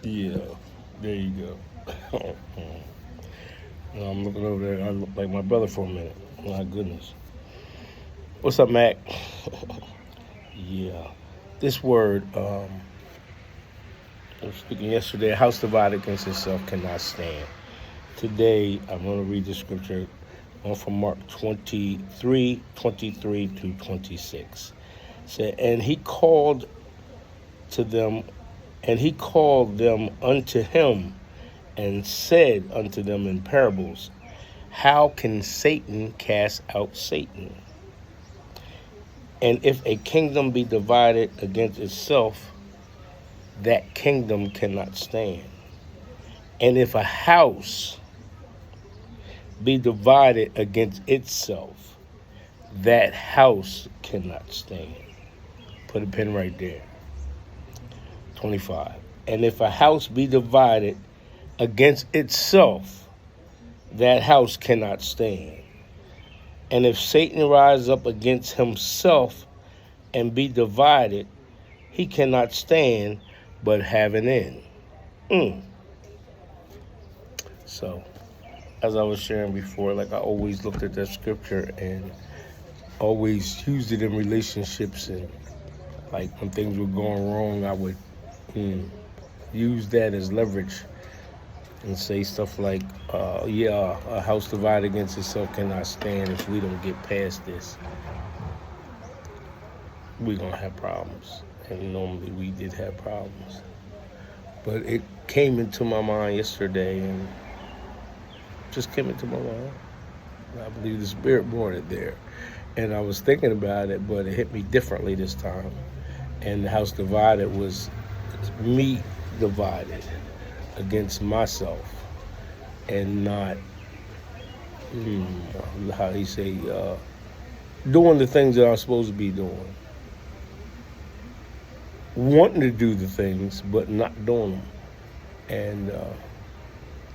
Yeah, there you go. I'm looking over there. I look like my brother for a minute. My goodness. What's up, Mac? Yeah. This word, I was speaking yesterday, a house divided against itself cannot stand. Today, I'm going to read the scripture on from Mark 23:23 to 26. Said, to them, and he called them unto him and said unto them in parables, how can Satan cast out Satan? And if a kingdom be divided against itself, that kingdom cannot stand. And if a house be divided against itself, that house cannot stand. Put a pin right there. 25. And if a house be divided against itself, that house cannot stand. And if Satan rise up against himself and be divided, he cannot stand, but have an end. So, as I was sharing before, like I always looked at that scripture and always used it in relationships, and like when things were going wrong, I would use that as leverage and say stuff like, a house divided against itself cannot stand. If we don't get past this, we're going to have problems. And normally we did have problems. But it came into my mind yesterday, and just came into my mind. I believe the Spirit brought it there. And I was thinking about it, but it hit me differently this time. And the house divided was me divided against myself, and not, how he say, doing the things that I'm supposed to be doing. Wanting to do the things, but not doing them. And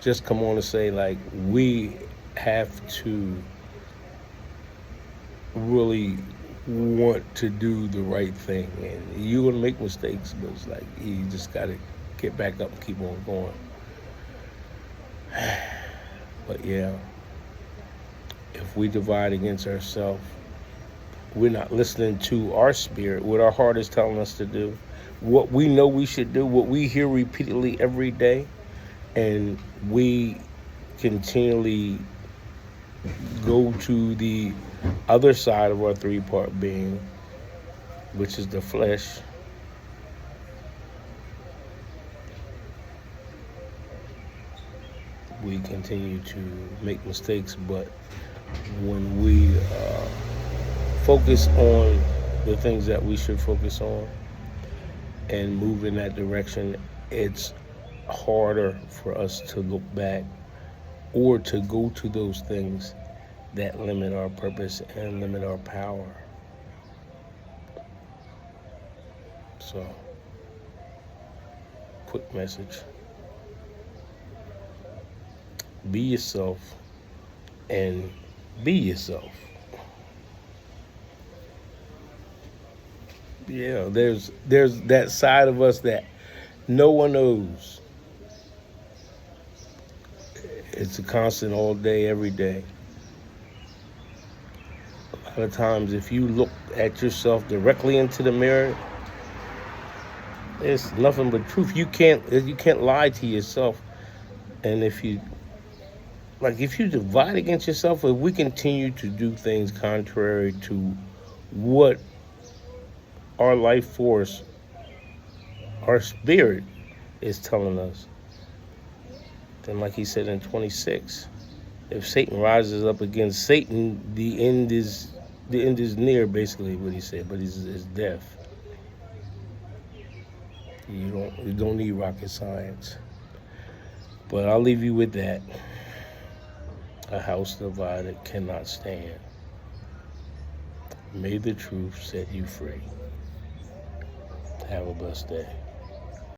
just come on and say, like, we have to really want to do the right thing. And you're going to make mistakes, but it's like, you just got to get back up and keep on going. But yeah, if we divide against ourselves, we're not listening to our spirit, what our heart is telling us to do, what we know we should do, what we hear repeatedly every day, and we continually go to the other side of our three-part being, which is the flesh. We continue to make mistakes, but when we focus on the things that we should focus on and move in that direction, it's harder for us to look back or to go to those things that limit our purpose and limit our power. So, quick message. Be yourself and be yourself. Yeah, there's that side of us that no one knows. It's a constant all day, every day. A lot of times, if you look at yourself directly into the mirror, it's nothing but truth. You can't lie to yourself. And if you divide against yourself, if we continue to do things contrary to what our life force, our spirit is telling us, then like he said in 26, if Satan rises up against Satan, the end is near, basically what he said, but it's death. You don't need rocket science. But I'll leave you with that. A house divided cannot stand. May the truth set you free. Have a blessed day.